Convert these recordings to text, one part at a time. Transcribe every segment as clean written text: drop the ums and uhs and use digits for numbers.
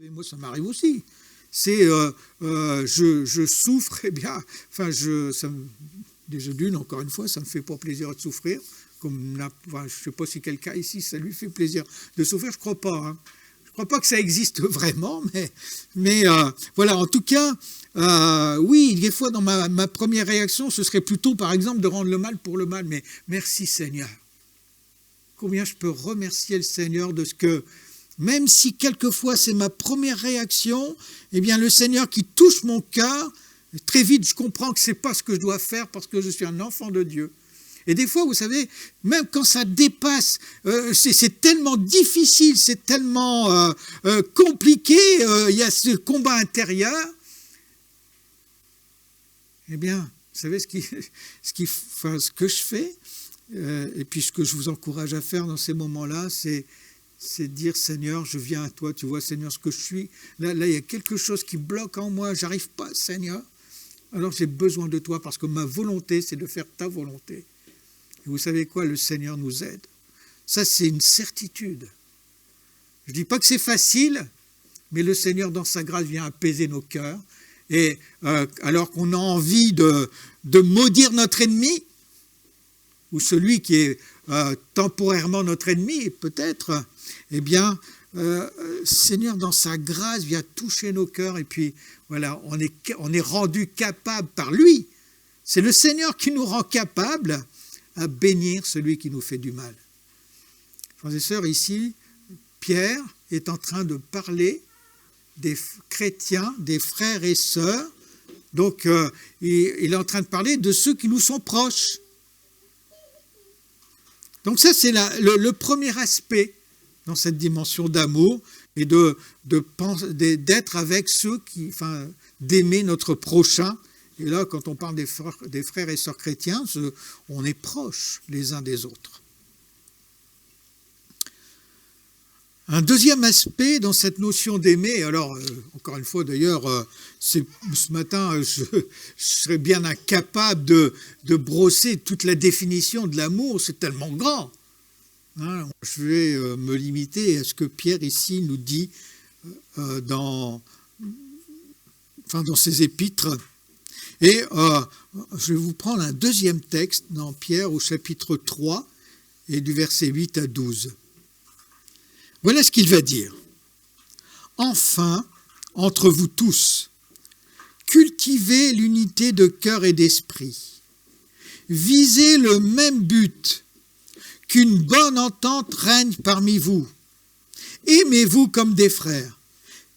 Et moi, ça m'arrive aussi. C'est, je souffre, eh bien, enfin, déjà d'une, encore une fois, ça me fait pas plaisir de souffrir. Enfin, je ne sais pas si quelqu'un ici, ça lui fait plaisir de souffrir, je crois pas. Hein. Je crois pas que ça existe vraiment, mais voilà, en tout cas, oui, des fois, dans ma première réaction, ce serait plutôt, par exemple, de rendre le mal pour le mal, mais merci Seigneur. Combien je peux remercier le Seigneur de ce que, même si quelquefois c'est ma première réaction, eh bien le Seigneur qui touche mon cœur, très vite je comprends que ce n'est pas ce que je dois faire parce que je suis un enfant de Dieu. Et des fois, vous savez, même quand ça dépasse, c'est tellement difficile, c'est tellement compliqué, il y a ce combat intérieur, eh bien, vous savez ce que je fais, et puis ce que je vous encourage à faire dans ces moments-là, c'est dire, Seigneur, je viens à toi, tu vois, Seigneur, ce que je suis. Là, il y a quelque chose qui bloque en moi, j'arrive pas, Seigneur. Alors j'ai besoin de toi parce que ma volonté, c'est de faire ta volonté. Et vous savez quoi, le Seigneur nous aide. Ça, c'est une certitude. Je ne dis pas que c'est facile, mais le Seigneur, dans sa grâce, vient apaiser nos cœurs. Et alors qu'on a envie de maudire notre ennemi, ou celui qui est temporairement notre ennemi, peut-être, eh bien, Seigneur, dans sa grâce, vient toucher nos cœurs, et puis, voilà, on est rendu capable par lui. C'est le Seigneur qui nous rend capable à bénir celui qui nous fait du mal. Frères et sœurs, ici, Pierre est en train de parler des chrétiens, des frères et sœurs, donc il est en train de parler de ceux qui nous sont proches. Donc ça, c'est le premier aspect dans cette dimension d'amour et d'être avec ceux d'aimer notre prochain. Et là, quand on parle des frères et sœurs chrétiens, on est proches les uns des autres. Un deuxième aspect dans cette notion d'aimer, alors encore une fois d'ailleurs, ce matin je serais bien incapable de brosser toute la définition de l'amour, c'est tellement grand. Hein, je vais me limiter à ce que Pierre ici nous dit dans ses épîtres. Et je vais vous prendre un deuxième texte dans Pierre au chapitre 3 et du verset 8 à 12. Voilà ce qu'il va dire. Enfin, entre vous tous, cultivez l'unité de cœur et d'esprit. Visez le même but, qu'une bonne entente règne parmi vous. Aimez-vous comme des frères.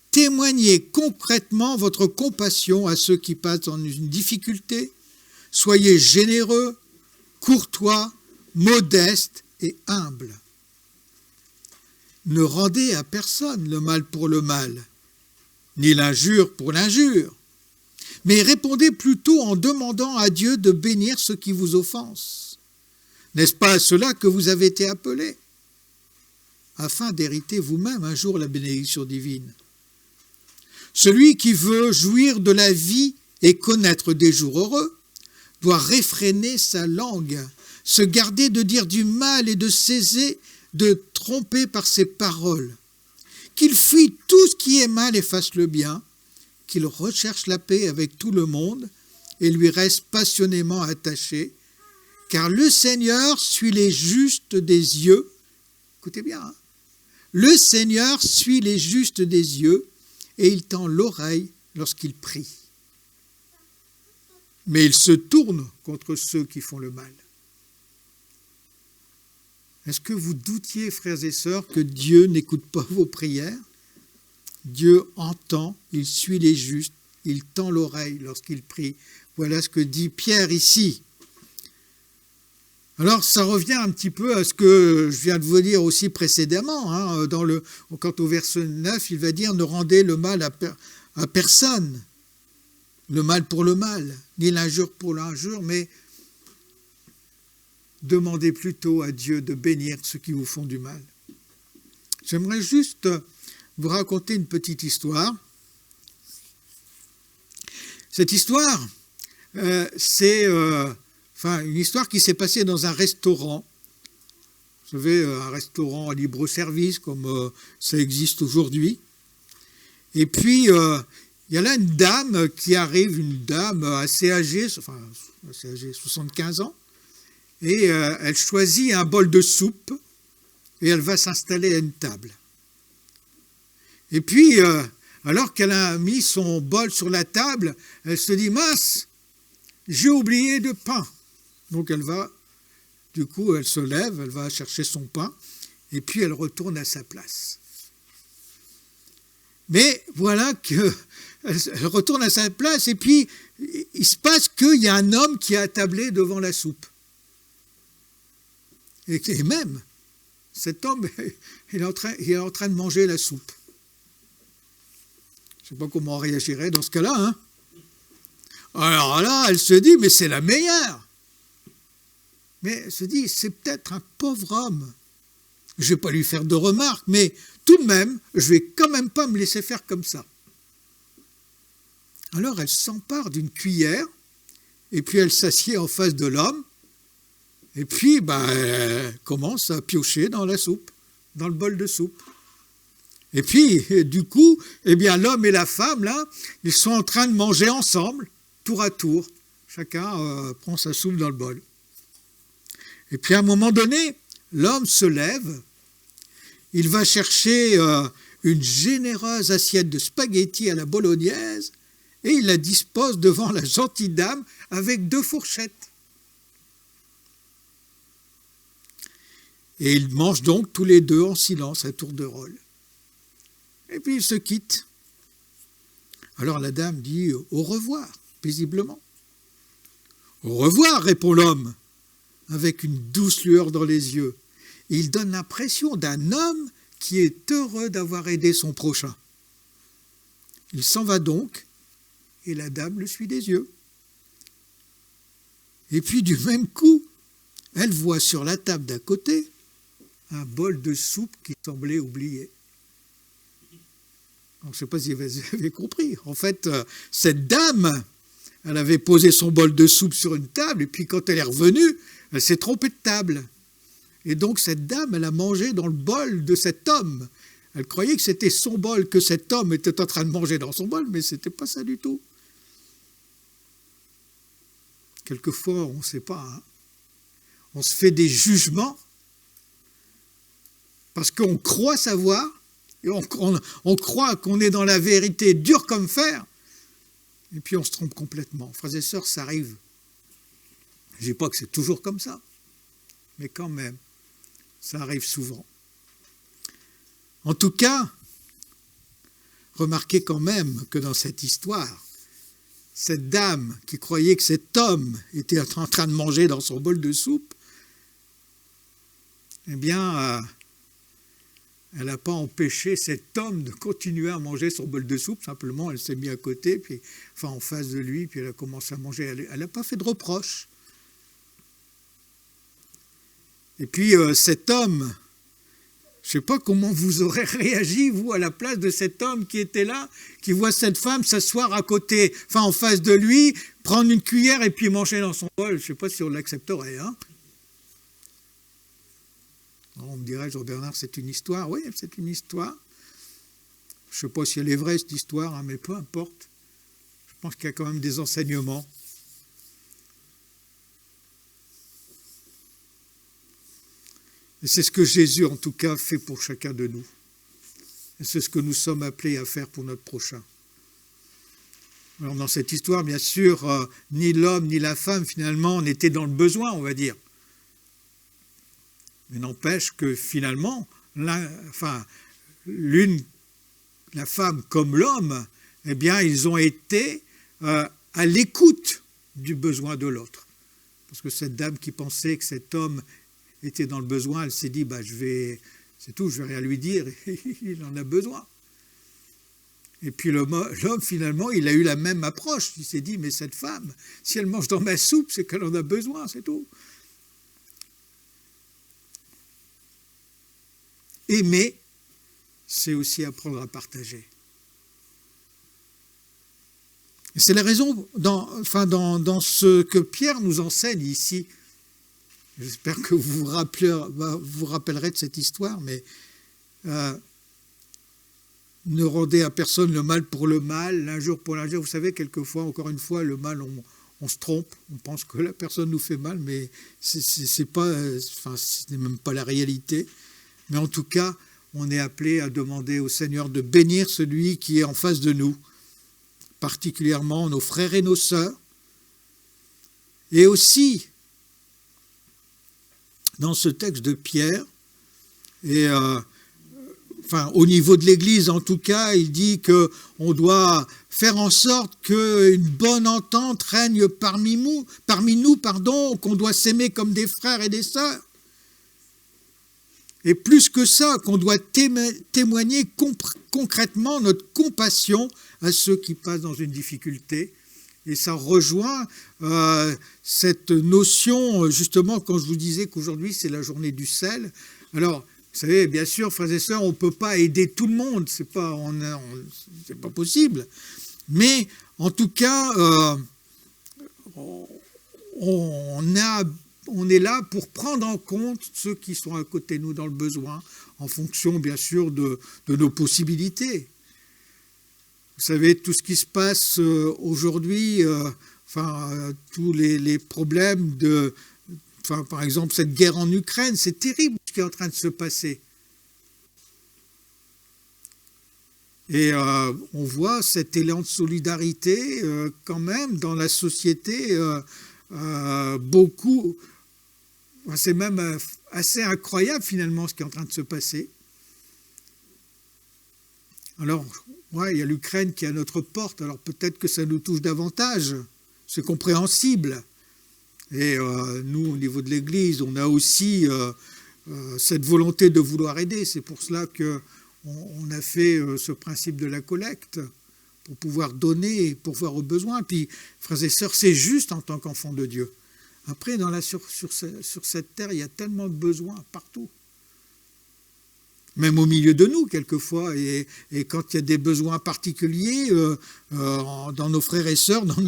Témoignez concrètement votre compassion à ceux qui passent dans une difficulté. Soyez généreux, courtois, modestes et humbles. Ne rendez à personne le mal pour le mal, ni l'injure pour l'injure, mais répondez plutôt en demandant à Dieu de bénir ceux qui vous offensent. N'est-ce pas à cela que vous avez été appelés, afin d'hériter vous-même un jour la bénédiction divine? Celui qui veut jouir de la vie et connaître des jours heureux doit réfréner sa langue, se garder de dire du mal et de cesser de tromper par ses paroles, qu'il fuit tout ce qui est mal et fasse le bien, qu'il recherche la paix avec tout le monde et lui reste passionnément attaché, car le Seigneur suit les justes des yeux. Écoutez bien, hein, le Seigneur suit les justes des yeux et il tend l'oreille lorsqu'il prie. Mais il se tourne contre ceux qui font le mal. Est-ce que vous doutiez, frères et sœurs, que Dieu n'écoute pas vos prières? Dieu entend, il suit les justes, il tend l'oreille lorsqu'il prie. Voilà ce que dit Pierre ici. Alors, ça revient un petit peu à ce que je viens de vous dire aussi précédemment. Hein, quant au verset 9, il va dire « Ne rendez le mal à personne, le mal pour le mal, ni l'injure pour l'injure, mais demandez plutôt à Dieu de bénir ceux qui vous font du mal. » J'aimerais juste vous raconter une petite histoire. Cette histoire, c'est une histoire qui s'est passée dans un restaurant. Vous savez, un restaurant à libre service comme ça existe aujourd'hui. Et puis, il y a là une dame qui arrive, une dame assez âgée, 75 ans, et elle choisit un bol de soupe et elle va s'installer à une table. Et puis, alors qu'elle a mis son bol sur la table, elle se dit « Mince, j'ai oublié de pain ». Donc elle se lève, elle va chercher son pain, et puis elle retourne à sa place. Mais voilà qu'elle retourne à sa place, et puis il se passe qu'il y a un homme qui est attablé devant la soupe. Et même, cet homme, il est en train de manger la soupe. Je ne sais pas comment on réagirait dans ce cas-là. Hein. Alors là, elle se dit, mais c'est la meilleure. Mais elle se dit, c'est peut-être un pauvre homme. Je ne vais pas lui faire de remarques, mais tout de même, je ne vais quand même pas me laisser faire comme ça. Alors elle s'empare d'une cuillère, et puis elle s'assied en face de l'homme, et puis elle commence à piocher dans la soupe, dans le bol de soupe. Et puis, du coup, l'homme et la femme, là, ils sont en train de manger ensemble, tour à tour. Chacun prend sa soupe dans le bol. Et puis à un moment donné, l'homme se lève, il va chercher une généreuse assiette de spaghettis à la bolognaise et il la dispose devant la gentille dame avec 2 fourchettes. Et ils mangent donc tous les deux en silence à tour de rôle. Et puis ils se quittent. Alors la dame dit « Au revoir » paisiblement. « Au revoir » répond l'homme, avec une douce lueur dans les yeux. Il donne l'impression d'un homme qui est heureux d'avoir aidé son prochain. Il s'en va donc, et la dame le suit des yeux. Et puis du même coup, elle voit sur la table d'à côté un bol de soupe qui semblait oublié. Donc, je ne sais pas si vous avez compris. En fait, cette dame, elle avait posé son bol de soupe sur une table, et puis quand elle est revenue, elle s'est trompée de table. Et donc cette dame, elle a mangé dans le bol de cet homme. Elle croyait que c'était son bol, que cet homme était en train de manger dans son bol, mais ce n'était pas ça du tout. Quelquefois, on ne sait pas. Hein. On se fait des jugements parce qu'on croit savoir, et on croit qu'on est dans la vérité dur comme fer, et puis on se trompe complètement. Frères et sœurs, ça arrive. Je ne dis pas que c'est toujours comme ça, mais quand même, ça arrive souvent. En tout cas, remarquez quand même que dans cette histoire, cette dame qui croyait que cet homme était en train de manger dans son bol de soupe, eh bien, elle n'a pas empêché cet homme de continuer à manger son bol de soupe. Simplement, elle s'est mise à côté, puis, en face de lui, puis elle a commencé à manger. Elle n'a pas fait de reproches. Et puis cet homme, je ne sais pas comment vous aurez réagi, vous, à la place de cet homme qui était là, qui voit cette femme s'asseoir à côté, en face de lui, prendre une cuillère et puis manger dans son bol. Je ne sais pas si on l'accepterait. Hein. On me dirait, Jean-Bernard, c'est une histoire. Oui, c'est une histoire. Je ne sais pas si elle est vraie, cette histoire, hein, mais peu importe. Je pense qu'il y a quand même des enseignements. Et c'est ce que Jésus, en tout cas, fait pour chacun de nous. Et c'est ce que nous sommes appelés à faire pour notre prochain. Alors, dans cette histoire, bien sûr, ni l'homme ni la femme, finalement, n'étaient dans le besoin, on va dire. Mais n'empêche que, finalement, la femme comme l'homme, eh bien, ils ont été à l'écoute du besoin de l'autre. Parce que cette dame qui pensait que cet homme était dans le besoin, elle s'est dit, c'est tout, je ne vais rien lui dire, il en a besoin. Et puis l'homme, finalement, il a eu la même approche. Il s'est dit, mais cette femme, si elle mange dans ma soupe, c'est qu'elle en a besoin, c'est tout. Aimer, c'est aussi apprendre à partager. Et c'est la raison, dans ce que Pierre nous enseigne ici. J'espère que vous vous rappellerez de cette histoire, mais ne rendez à personne le mal pour le mal, l'injure pour l'injure. Vous savez, quelquefois, encore une fois, le mal, on se trompe, on pense que la personne nous fait mal, mais c'est pas, enfin, ce n'est même pas la réalité. Mais en tout cas, on est appelé à demander au Seigneur de bénir celui qui est en face de nous, particulièrement nos frères et nos sœurs, et aussi, dans ce texte de Pierre, et au niveau de l'Église en tout cas, il dit qu'on doit faire en sorte qu'une bonne entente règne parmi nous, qu'on doit s'aimer comme des frères et des sœurs. Et plus que ça, qu'on doit témoigner concrètement notre compassion à ceux qui passent dans une difficulté. Et ça rejoint cette notion, justement, quand je vous disais qu'aujourd'hui c'est la journée du sel. Alors, vous savez, bien sûr, frères et sœurs, on ne peut pas aider tout le monde, c'est pas possible. Mais en tout cas, on est là pour prendre en compte ceux qui sont à côté de nous dans le besoin, en fonction, bien sûr, de nos possibilités. Vous savez, tout ce qui se passe aujourd'hui, tous les problèmes par exemple, cette guerre en Ukraine, c'est terrible ce qui est en train de se passer. Et on voit cet élan de solidarité quand même dans la société, beaucoup. C'est même assez incroyable finalement ce qui est en train de se passer. Alors, il y a l'Ukraine qui est à notre porte, alors peut-être que ça nous touche davantage, c'est compréhensible. Et nous, au niveau de l'Église, on a aussi cette volonté de vouloir aider. C'est pour cela qu'on a fait ce principe de la collecte, pour pouvoir donner et pourvoir aux besoins. Puis, frères et sœurs, c'est juste en tant qu'enfants de Dieu. Après, sur cette terre, il y a tellement de besoins partout. Même au milieu de nous, quelquefois, et quand il y a des besoins particuliers dans nos frères et sœurs, dans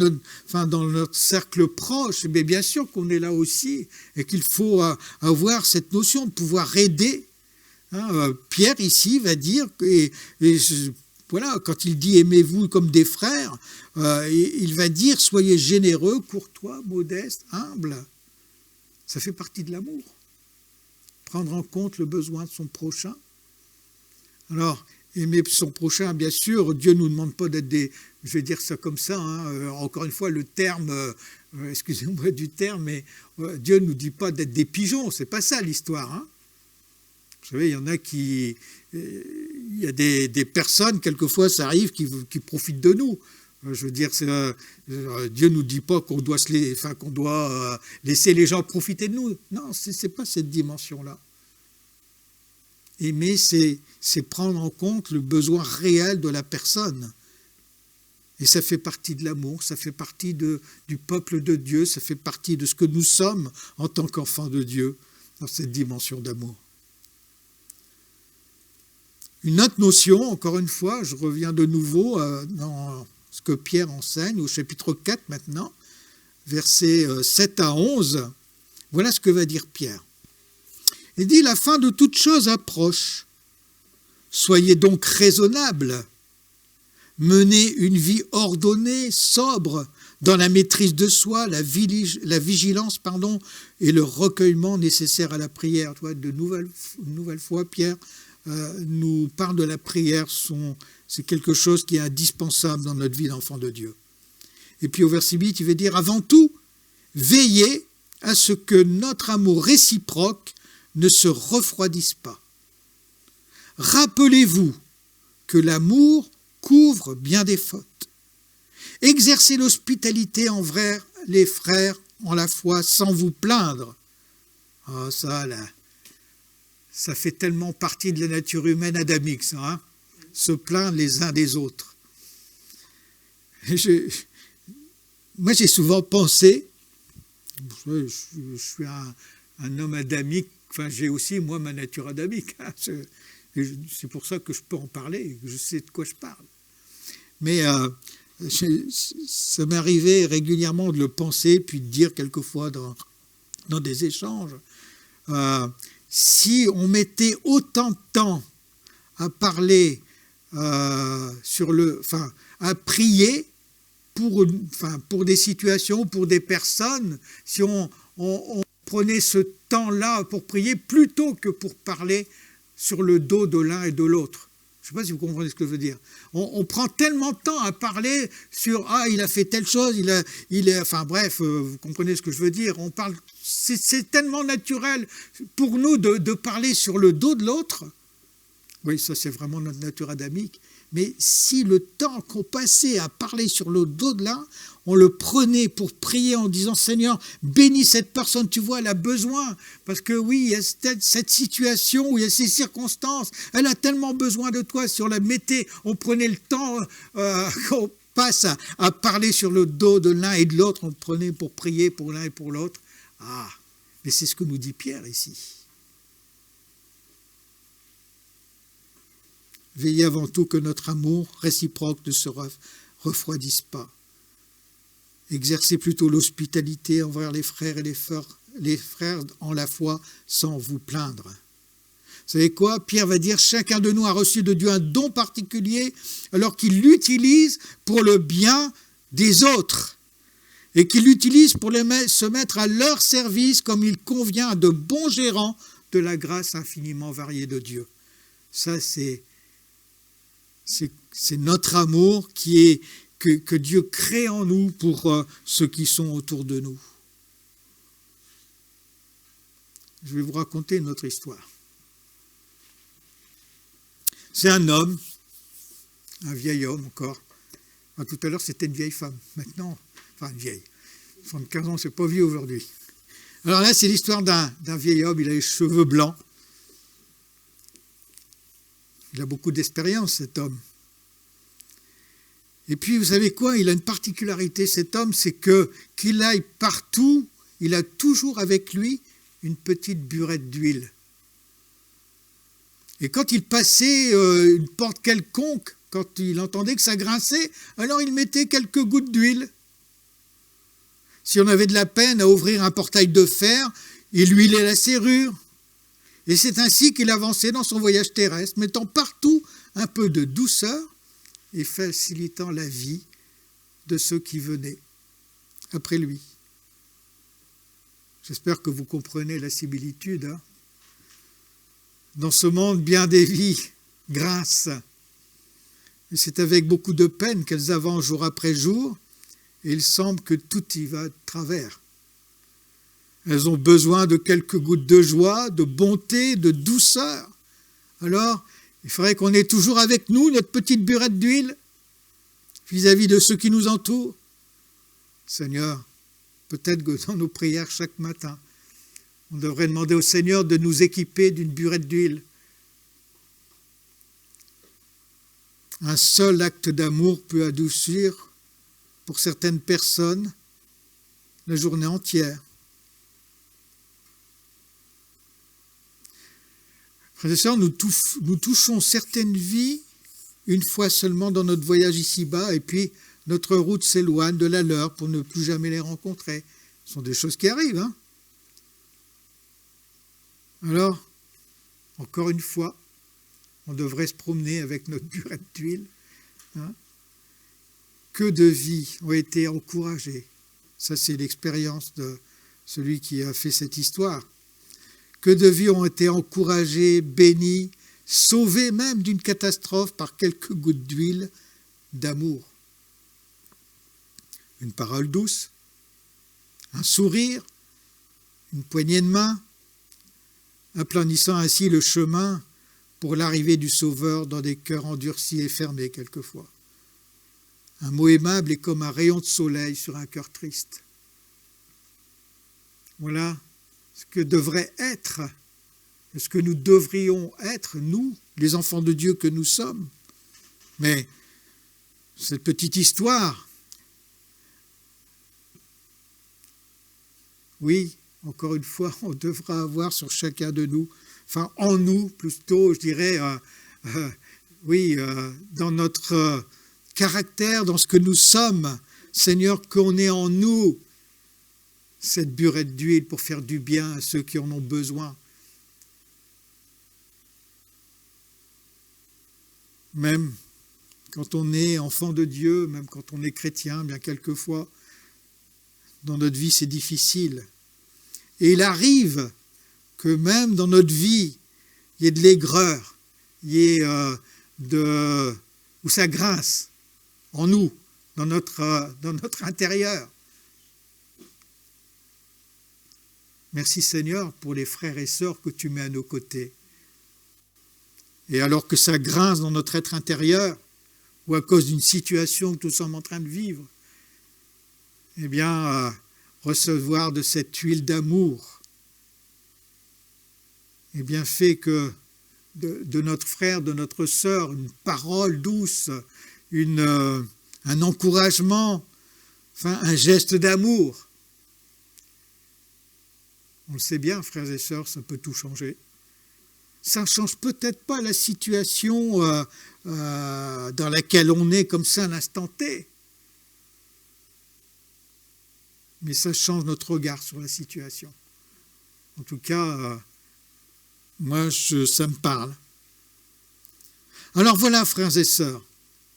notre cercle proche, mais bien sûr qu'on est là aussi, et qu'il faut avoir cette notion de pouvoir aider. Pierre, ici, va dire, voilà, quand il dit « aimez-vous comme des frères », il va dire « soyez généreux, courtois, modestes, humbles ». Ça fait partie de l'amour. Prendre en compte le besoin de son prochain. Alors, aimer son prochain, bien sûr, Dieu ne nous demande pas d'être je vais dire ça comme ça, encore une fois, le terme, excusez-moi du terme, mais Dieu ne nous dit pas d'être des pigeons, c'est pas ça l'histoire. Vous savez, il y en a il y a des personnes, quelquefois ça arrive, qui profitent de nous. Je veux dire, Dieu ne nous dit pas qu'on doit, qu'on doit laisser les gens profiter de nous. Non, c'est pas cette dimension-là. Aimer, c'est prendre en compte le besoin réel de la personne. Et ça fait partie de l'amour, ça fait partie du peuple de Dieu, ça fait partie de ce que nous sommes en tant qu'enfants de Dieu, dans cette dimension d'amour. Une autre notion, encore une fois, je reviens de nouveau dans ce que Pierre enseigne, au chapitre 4 maintenant, versets 7 à 11. Voilà ce que va dire Pierre. Il dit « La fin de toute chose approche. Soyez donc raisonnables. Menez une vie ordonnée, sobre, dans la maîtrise de soi, la vigilance, et le recueillement nécessaire à la prière. » Une nouvelle fois, Pierre nous parle de la prière. C'est quelque chose qui est indispensable dans notre vie d'enfant de Dieu. Et puis au verset 8, il veut dire « Avant tout, veillez à ce que notre amour réciproque ne se refroidisse pas. Rappelez-vous que l'amour couvre bien des fautes. Exercez l'hospitalité envers les frères en la foi sans vous plaindre. » Ah, ça, là, ça fait tellement partie de la nature humaine adamique, ça, se plaindre les uns des autres. Moi, j'ai souvent pensé, je suis un homme adamique, j'ai aussi, moi, ma nature adamique. C'est pour ça que je peux en parler, je sais de quoi je parle. Mais ça m'arrivait régulièrement de le penser, puis de dire quelquefois dans des échanges, si on mettait autant de temps à parler à prier pour des situations, pour des personnes, si on prenait ce temps-là pour prier plutôt que pour parler sur le dos de l'un et de l'autre. Je ne sais pas si vous comprenez ce que je veux dire. On prend tellement de temps à parler sur « Ah, il a fait telle chose, enfin bref, vous comprenez ce que je veux dire. On parle, c'est tellement naturel pour nous de parler sur le dos de l'autre. Oui, ça c'est vraiment notre nature adamique. Mais si le temps qu'on passait à parler sur le dos de l'un, on le prenait pour prier en disant « Seigneur, bénis cette personne, tu vois, elle a besoin. » Parce que oui, il y a cette situation, où il y a ces circonstances, elle a tellement besoin de toi. Si on la mettait, on prenait le temps qu'on passe à parler sur le dos de l'un et de l'autre, on le prenait pour prier pour l'un et pour l'autre. Ah, mais c'est ce que nous dit Pierre ici. Veillez avant tout que notre amour réciproque ne se refroidisse pas. Exercez plutôt l'hospitalité envers les frères et les frères en la foi sans vous plaindre. Vous savez quoi? Pierre va dire, chacun de nous a reçu de Dieu un don particulier alors qu'il l'utilise pour le bien des autres et qu'il l'utilise pour se mettre à leur service comme il convient à de bons gérants de la grâce infiniment variée de Dieu. Ça, c'est notre amour que Dieu crée en nous pour ceux qui sont autour de nous. Je vais vous raconter une autre histoire. C'est un homme, un vieil homme encore. Enfin, tout à l'heure, c'était une vieille femme. Maintenant, enfin une vieille. 75 ans, c'est pas vieux aujourd'hui. Alors là, c'est l'histoire d'un vieil homme, il a les cheveux blancs. Il a beaucoup d'expérience, cet homme. Et puis, vous savez quoi? Il a une particularité, cet homme, c'est qu'il aille partout, il a toujours avec lui une petite burette d'huile. Et quand il passait une porte quelconque, quand il entendait que ça grinçait, alors il mettait quelques gouttes d'huile. Si on avait de la peine à ouvrir un portail de fer, il huilait la serrure. Et c'est ainsi qu'il avançait dans son voyage terrestre, mettant partout un peu de douceur et facilitant la vie de ceux qui venaient après lui. J'espère que vous comprenez la similitude. Hein? Dans ce monde, bien des vies grincent. Et c'est avec beaucoup de peine qu'elles avancent jour après jour, et il semble que tout y va de travers. Elles ont besoin de quelques gouttes de joie, de bonté, de douceur. Alors, il faudrait qu'on ait toujours avec nous notre petite burette d'huile vis-à-vis de ceux qui nous entourent. Seigneur, peut-être que dans nos prières chaque matin, on devrait demander au Seigneur de nous équiper d'une burette d'huile. Un seul acte d'amour peut adoucir, pour certaines personnes, la journée entière. Frères et sœurs, nous touchons certaines vies une fois seulement dans notre voyage ici-bas, et puis notre route s'éloigne de la leur pour ne plus jamais les rencontrer. Ce sont des choses qui arrivent. Hein? Alors, encore une fois, on devrait se promener avec notre burette d'huile. Hein? Que de vies ont été encouragées. Ça, c'est l'expérience de celui qui a fait cette histoire. Que de vies ont été encouragées, bénies, sauvées même d'une catastrophe par quelques gouttes d'huile d'amour. Une parole douce, un sourire, une poignée de main, aplanissant ainsi le chemin pour l'arrivée du Sauveur dans des cœurs endurcis et fermés quelquefois. Un mot aimable est comme un rayon de soleil sur un cœur triste. Voilà ce que devrait être, ce que nous devrions être, nous, les enfants de Dieu que nous sommes. Mais cette petite histoire, oui, encore une fois, on devra avoir sur chacun de nous, enfin en nous plutôt, je dirais, dans notre caractère, dans ce que nous sommes, Seigneur, qu'on ait en nous cette burette d'huile pour faire du bien à ceux qui en ont besoin. Même quand on est enfant de Dieu, même quand on est chrétien, bien quelquefois, dans notre vie, c'est difficile. Et il arrive que même dans notre vie, il y ait de l'aigreur, il y ait où ça grince en nous, dans notre intérieur. Merci Seigneur pour les frères et sœurs que tu mets à nos côtés. Et alors que ça grince dans notre être intérieur, ou à cause d'une situation que nous sommes en train de vivre, eh bien, recevoir de cette huile d'amour, eh bien, fait que de notre frère, de notre sœur, une parole douce, un encouragement, enfin, un geste d'amour. On le sait bien, frères et sœurs, ça peut tout changer. Ça ne change peut-être pas la situation dans laquelle on est comme ça à l'instant T. Mais ça change notre regard sur la situation. En tout cas, moi, ça me parle. Alors voilà, frères et sœurs,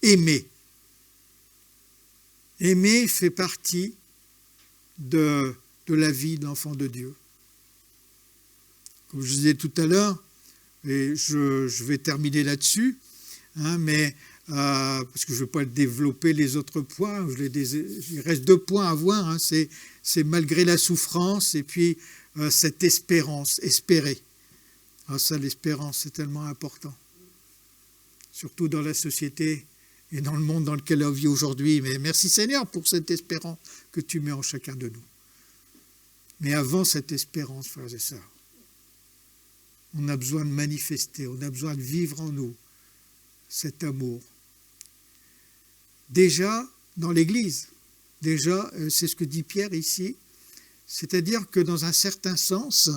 aimer. Aimer fait partie de la vie de l'enfant de Dieu. Comme je disais tout à l'heure, et je vais terminer là-dessus, mais parce que je ne vais pas développer les autres points, il reste 2 points à voir, c'est malgré la souffrance et puis cette espérance, espérer. Ça, l'espérance, c'est tellement important, surtout dans la société et dans le monde dans lequel on vit aujourd'hui. Mais merci Seigneur pour cette espérance que tu mets en chacun de nous. Mais avant cette espérance, frères et sœurs, on a besoin de manifester, on a besoin de vivre en nous cet amour. Déjà, dans l'Église, c'est ce que dit Pierre ici, c'est-à-dire que dans un certain sens,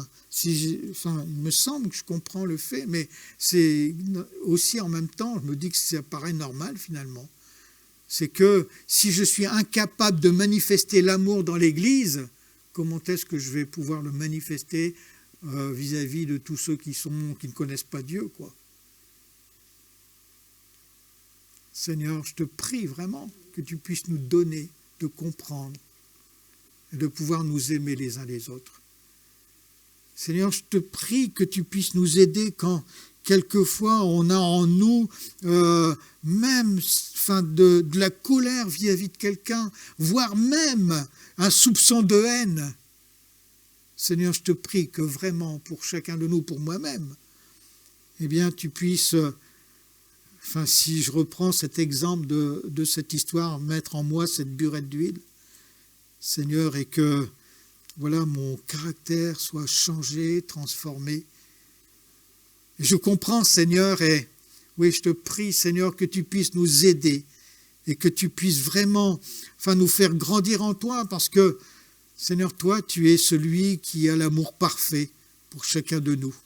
il me semble que je comprends le fait, mais c'est aussi en même temps, je me dis que ça paraît normal finalement. C'est que si je suis incapable de manifester l'amour dans l'Église, comment est-ce que je vais pouvoir le manifester vis-à-vis de tous ceux qui ne connaissent pas Dieu, quoi. Seigneur, je te prie vraiment que tu puisses nous donner de comprendre et de pouvoir nous aimer les uns les autres. Seigneur, je te prie que tu puisses nous aider quand quelquefois on a en nous de la colère vis-à-vis de quelqu'un, voire même un soupçon de haine. Seigneur, je te prie que vraiment, pour chacun de nous, pour moi-même, eh bien, tu puisses, si je reprends cet exemple de cette histoire, mettre en moi cette burette d'huile, Seigneur, et que, voilà, mon caractère soit changé, transformé. Et je comprends, Seigneur, et oui, je te prie, Seigneur, que tu puisses nous aider et que tu puisses vraiment, nous faire grandir en toi, parce que Seigneur, toi, tu es celui qui a l'amour parfait pour chacun de nous.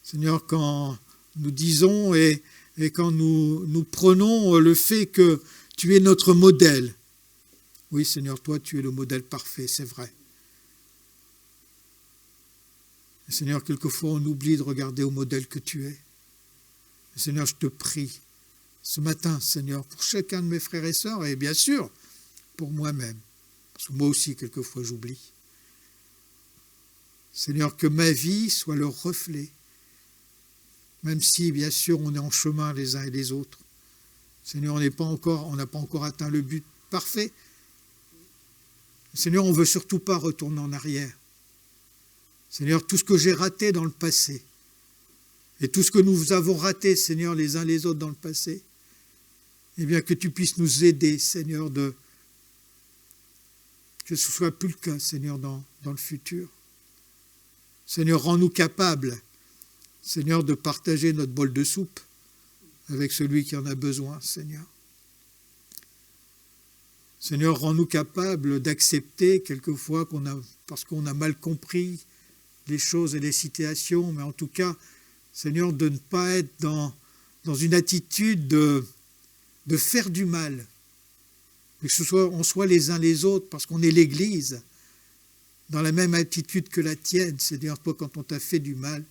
Seigneur, quand nous disons et quand nous prenons le fait que tu es notre modèle, oui, Seigneur, toi, tu es le modèle parfait, c'est vrai. Et Seigneur, quelquefois, on oublie de regarder au modèle que tu es. Et Seigneur, je te prie, ce matin, Seigneur, pour chacun de mes frères et sœurs, et bien sûr, pour moi-même, parce que moi aussi, quelquefois, j'oublie. Seigneur, que ma vie soit le reflet, même si, bien sûr, on est en chemin les uns et les autres. Seigneur, on n'a pas encore atteint le but parfait. Seigneur, on ne veut surtout pas retourner en arrière. Seigneur, tout ce que j'ai raté dans le passé, et tout ce que nous avons raté, Seigneur, les uns les autres dans le passé, eh bien, que tu puisses nous aider, Seigneur, que ce ne soit plus le cas, Seigneur, dans le futur. Seigneur, rends-nous capables, Seigneur, de partager notre bol de soupe avec celui qui en a besoin, Seigneur. Seigneur, rends-nous capables d'accepter quelquefois parce qu'on a mal compris les choses et les situations, mais en tout cas, Seigneur, de ne pas être dans une attitude de faire du mal, mais que on soit les uns les autres, parce qu'on est l'Église, dans la même attitude que la tienne. C'est-à-dire, toi, quand on t'a fait du mal,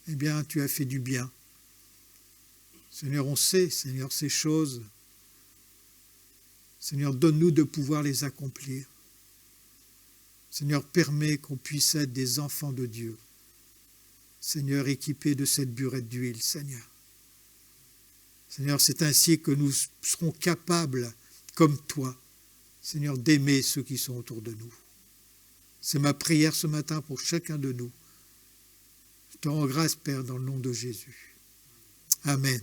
eh bien, tu as fait du bien. Seigneur, on sait, Seigneur, ces choses. Seigneur, donne-nous de pouvoir les accomplir. Seigneur, permets qu'on puisse être des enfants de Dieu. Seigneur, équipés de cette burette d'huile, Seigneur. Seigneur, c'est ainsi que nous serons capables, comme toi, Seigneur, d'aimer ceux qui sont autour de nous. C'est ma prière ce matin pour chacun de nous. Je te rends grâce, Père, dans le nom de Jésus. Amen.